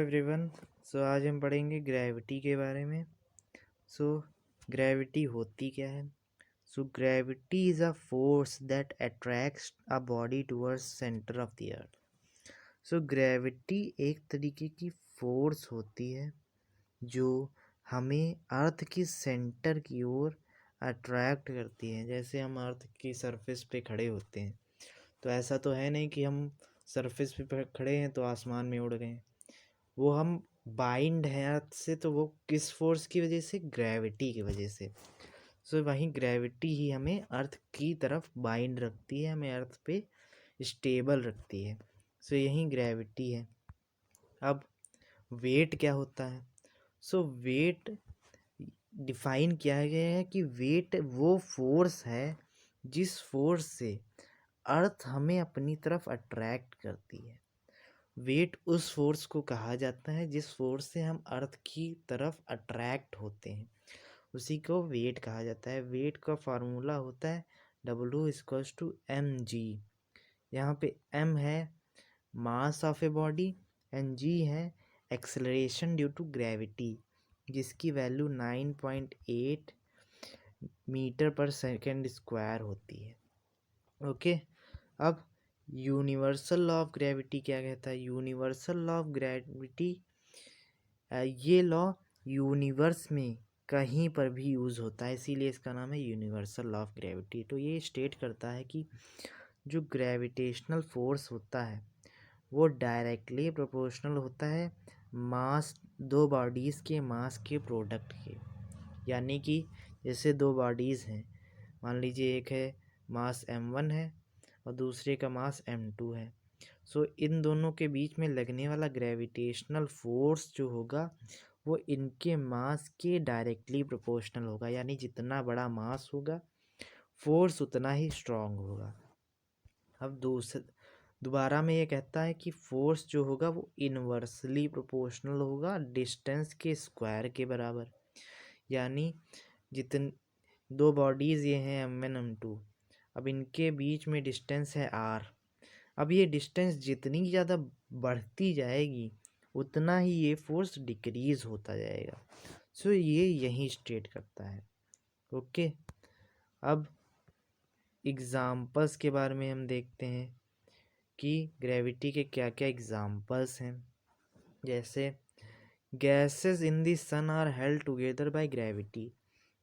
Everyone. आज हम पढ़ेंगे ग्रेविटी के बारे में। सो ग्रेविटी होती क्या है? Gravity is a force that attracts a body towards centre of the earth. Gravity एक तरीके की फोर्स होती है जो हमें अर्थ के सेंटर की ओर अट्रैक्ट करती है। जैसे हम अर्थ की सरफेस पे खड़े होते हैं तो ऐसा तो है नहीं कि हम सरफेस पे खड़े हैं तो आसमान में उड़ गए। वो हम बाइंड हैं अर्थ से, तो वो किस फोर्स की वजह से? ग्रेविटी की वजह से। वहीं ग्रेविटी ही हमें अर्थ की तरफ बाइंड रखती है, हमें अर्थ पे स्टेबल रखती है। यही ग्रेविटी है। अब वेट क्या होता है? वेट डिफाइन किया गया है कि वेट वो फोर्स है जिस फोर्स से अर्थ हमें अपनी तरफ अट्रैक्ट करती है। वेट उस फोर्स को कहा जाता है जिस फोर्स से हम अर्थ की तरफ अट्रैक्ट होते हैं, उसी को वेट कहा जाता है। वेट का फार्मूला होता है W=mg। यहाँ पे m है mass of a body and g है एक्सेलरेशन ड्यू टू ग्रेविटी, जिसकी वैल्यू 9.8 मीटर पर सेकेंड स्क्वायर होती है। ओके, अब यूनिवर्सल लॉ ऑफ ग्रेविटी क्या कहता है? यूनिवर्सल लॉ ऑफ ग्रेविटी, ये लॉ यूनिवर्स में कहीं पर भी यूज़ होता है, इसीलिए इसका नाम है यूनिवर्सल लॉ ऑफ ग्रेविटी। तो ये स्टेट करता है कि जो ग्रेविटेशनल फोर्स होता है वो डायरेक्टली प्रोपोर्शनल होता है मास, दो बॉडीज़ के मास के प्रोडक्ट के। यानी कि जैसे दो बॉडीज़ हैं, मान लीजिए एक है मास m1 है और दूसरे का मास m2 है। इन दोनों के बीच में लगने वाला ग्रेविटेशनल फोर्स जो होगा वो इनके मास के डायरेक्टली प्रोपोर्शनल होगा। यानी जितना बड़ा मास होगा फोर्स उतना ही स्ट्रांग होगा। अब दोबारा में ये कहता है कि फोर्स जो होगा वो इनवर्सली प्रोपोर्शनल होगा डिस्टेंस के स्क्वायर के बराबर। यानी जितन दो बॉडीज़ ये हैं m1 m2, अब इनके बीच में डिस्टेंस है r। अब ये डिस्टेंस जितनी ज़्यादा बढ़ती जाएगी उतना ही ये फोर्स डिक्रीज होता जाएगा। ये यही स्टेट करता है। ओके, अब एग्जाम्पल्स के बारे में हम देखते हैं कि ग्रेविटी के क्या क्या एग्जाम्पल्स हैं। जैसे gases in the sun are held together by gravity.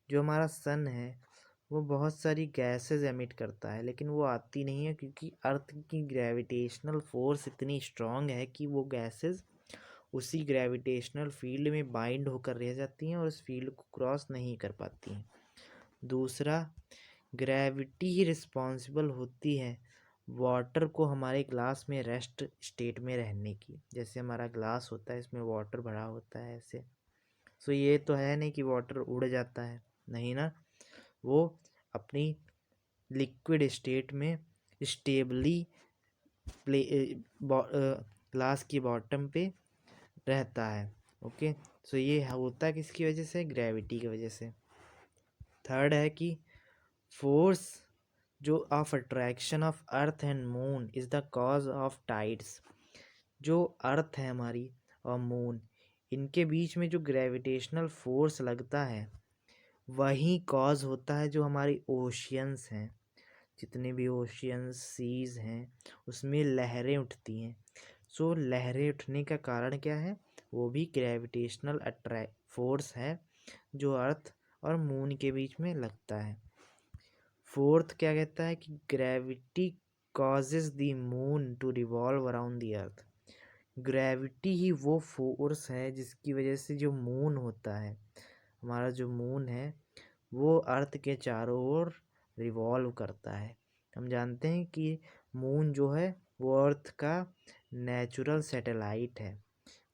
जो हमारा सन है वो बहुत सारी गैसेस एमिट करता है, लेकिन वो आती नहीं है क्योंकि अर्थ की ग्रेविटेशनल फोर्स इतनी स्ट्रांग है कि वो गैसेस उसी ग्रेविटेशनल फील्ड में बाइंड होकर रह जाती हैं और उस फील्ड को क्रॉस नहीं कर पाती हैं। दूसरा, ग्रेविटी ही रिस्पॉन्सिबल होती है वाटर को हमारे ग्लास में रेस्ट स्टेट में रहने की। जैसे हमारा ग्लास होता है, इसमें वाटर भरा होता है ऐसे। ये तो है नहीं कि वाटर उड़ जाता है, नहीं ना, वो अपनी लिक्विड स्टेट में स्टेबली ग्लास की बॉटम पे रहता है। ओके, ये होता है किसकी वजह से? ग्रेविटी की वजह से। थर्ड है कि फोर्स जो of attraction of earth and moon is the cause of tides. जो अर्थ है हमारी और मून, इनके बीच में जो ग्रेविटेशनल फोर्स लगता है वही कॉज होता है जो हमारी ओशियंस हैं, जितने भी ओशियंस सीज हैं उसमें लहरें उठती हैं। लहरें उठने का कारण क्या है? वो भी ग्रेविटेशनल फोर्स है जो अर्थ और मून के बीच में लगता है। फोर्थ क्या कहता है कि gravity causes the moon to revolve around the earth. Gravity ही वो फोर्स है जिसकी वजह से जो मून होता है, हमारा जो मून है, वो अर्थ के चारों ओर रिवॉल्व करता है। हम जानते हैं कि मून जो है वो अर्थ का नेचुरल सैटेलाइट है,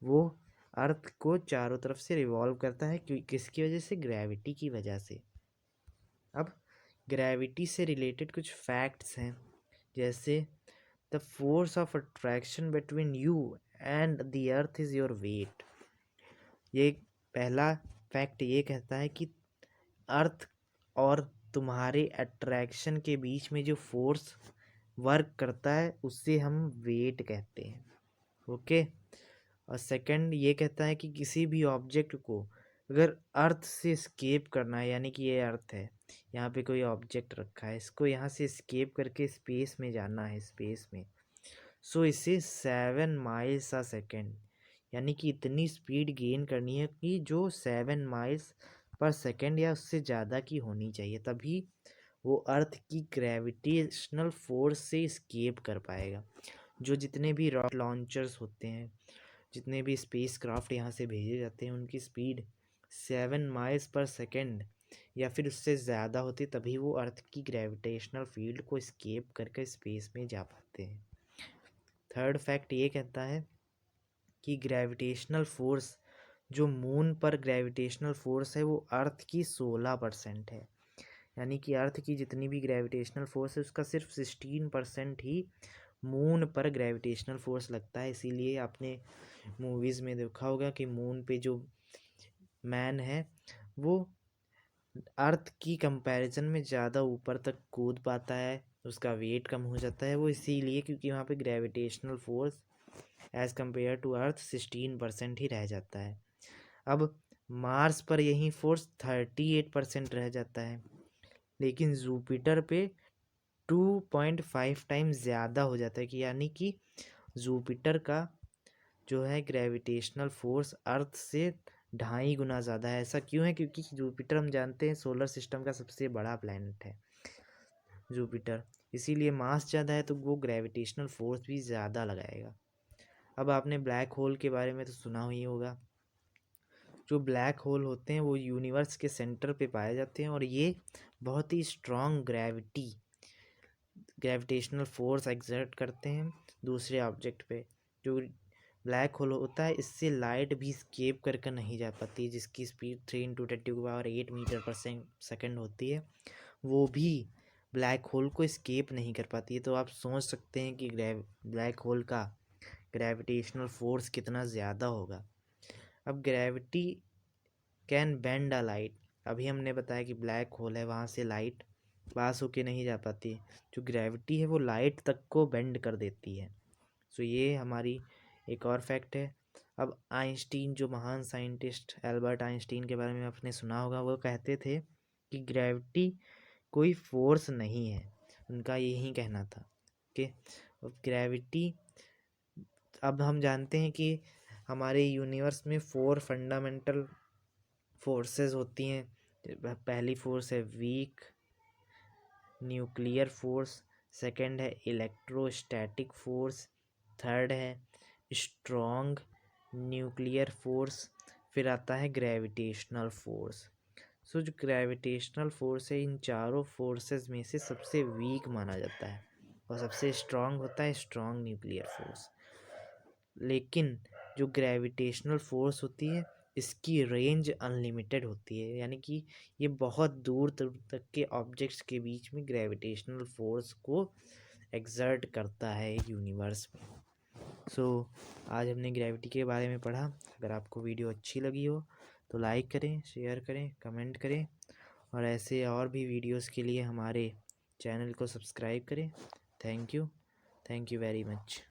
वो अर्थ को चारों तरफ से रिवॉल्व करता है। किसकी वजह से? ग्रेविटी की वजह से। अब ग्रेविटी से रिलेटेड कुछ फैक्ट्स हैं, जैसे the force of attraction between you and the earth is your weight. ये पहला फैक्ट ये कहता है कि अर्थ और तुम्हारे अट्रैक्शन के बीच में जो फोर्स वर्क करता है उससे हम वेट कहते हैं। ओके, और सेकंड ये कहता है कि किसी भी ऑब्जेक्ट को अगर अर्थ से एस्केप करना है, यानी कि ये अर्थ है, यहाँ पे कोई ऑब्जेक्ट रखा है, इसको यहाँ से एस्केप करके स्पेस में जाना है, स्पेस में, सो इसे 7 माइल्स अ सेकेंड, यानी कि इतनी स्पीड गेन करनी है कि जो 7 माइल्स पर सेकेंड या उससे ज़्यादा की होनी चाहिए, तभी वो अर्थ की ग्रेविटेशनल फोर्स से एस्केप कर पाएगा। जो जितने भी रॉकेट लॉन्चर्स होते हैं, जितने भी स्पेस क्राफ्ट यहाँ से भेजे जाते हैं, उनकी स्पीड 7 माइल्स पर सेकेंड या फिर उससे ज़्यादा होती, तभी वो अर्थ की ग्रेविटेशनल फील्ड को एस्केप करके स्पेस में जा पाते हैं। थर्ड फैक्ट ये कहता है कि ग्रेविटेशनल फोर्स, जो मून पर ग्रेविटेशनल फोर्स है, वो अर्थ की 16% है, यानी कि अर्थ की जितनी भी ग्रेविटेशनल फोर्स है उसका सिर्फ 16% ही मून पर ग्रेविटेशनल फोर्स लगता है। इसीलिए आपने मूवीज़ में देखा होगा कि मून पे जो मैन है वो अर्थ की कंपैरिजन में ज़्यादा ऊपर तक कूद पाता है, उसका वेट कम हो जाता है, वो इसीलिए क्योंकि वहाँ पे gravitational force as compare to earth 16% ही रह जाता है। अब मार्स पर यही फोर्स 38% रह जाता है, लेकिन जुपिटर पे 2.5 टाइम्स ज़्यादा हो जाता है, कि यानी कि जुपिटर का जो है ग्रेविटेशनल फोर्स अर्थ से 2.5 गुना ज़्यादा है। ऐसा क्यों है? क्योंकि जुपिटर हम जानते हैं सोलर सिस्टम का सबसे बड़ा प्लैनेट है जुपिटर, इसीलिए मास ज़्यादा है तो वो ग्रेविटेशनल फोर्स भी ज़्यादा लगाएगा। अब आपने ब्लैक होल के बारे में तो सुना ही होगा। जो ब्लैक होल होते हैं वो यूनिवर्स के सेंटर पे पाए जाते हैं और ये बहुत ही स्ट्रॉन्ग ग्रेविटेशनल फोर्स एक्सर्ट करते हैं दूसरे ऑब्जेक्ट पे। जो ब्लैक होल होता है इससे लाइट भी स्केप करके नहीं जा पाती, जिसकी स्पीड 3 × 10⁸ मीटर पर सेकेंड होती है, वो भी ब्लैक होल को स्केप नहीं कर पाती है। तो आप सोच सकते हैं कि ब्लैक होल का ग्रेविटेशनल फोर्स कितना ज़्यादा होगा। अब gravity can bend a light, अभी हमने बताया कि ब्लैक होल है, वहाँ से लाइट पास होके नहीं जा पाती, जो ग्रेविटी है वो लाइट तक को बेंड कर देती है। सो ये हमारी एक और फैक्ट है। अब आइंस्टीन, जो महान साइंटिस्ट एल्बर्ट आइंस्टीन के बारे में आपने सुना होगा, वो कहते थे कि ग्रेविटी कोई फोर्स नहीं है, उनका यही कहना था कि ग्रेविटी, अब हम जानते हैं कि हमारे यूनिवर्स में 4 फंडामेंटल फोर्सेस होती हैं। पहली फोर्स है वीक न्यूक्लियर फोर्स, सेकंड है इलेक्ट्रोस्टैटिक फोर्स, थर्ड है स्ट्रॉन्ग न्यूक्लियर फोर्स, फिर आता है ग्रेविटेशनल फोर्स। सो जो ग्रेविटेशनल फोर्स है इन चारों फोर्सेस में से सबसे वीक माना जाता है और सबसे स्ट्रॉन्ग होता है स्ट्रॉन्ग न्यूक्लियर फोर्स। लेकिन जो ग्रेविटेशनल फोर्स होती है इसकी रेंज अनलिमिटेड होती है, यानी कि ये बहुत दूर तक के ऑब्जेक्ट्स के बीच में ग्रेविटेशनल फोर्स को एक्सर्ट करता है यूनिवर्स में। सो आज हमने ग्रेविटी के बारे में पढ़ा। अगर आपको वीडियो अच्छी लगी हो तो लाइक करें, शेयर करें, कमेंट करें और ऐसे और भी वीडियोस के लिए हमारे चैनल को सब्सक्राइब करें। Thank you very much.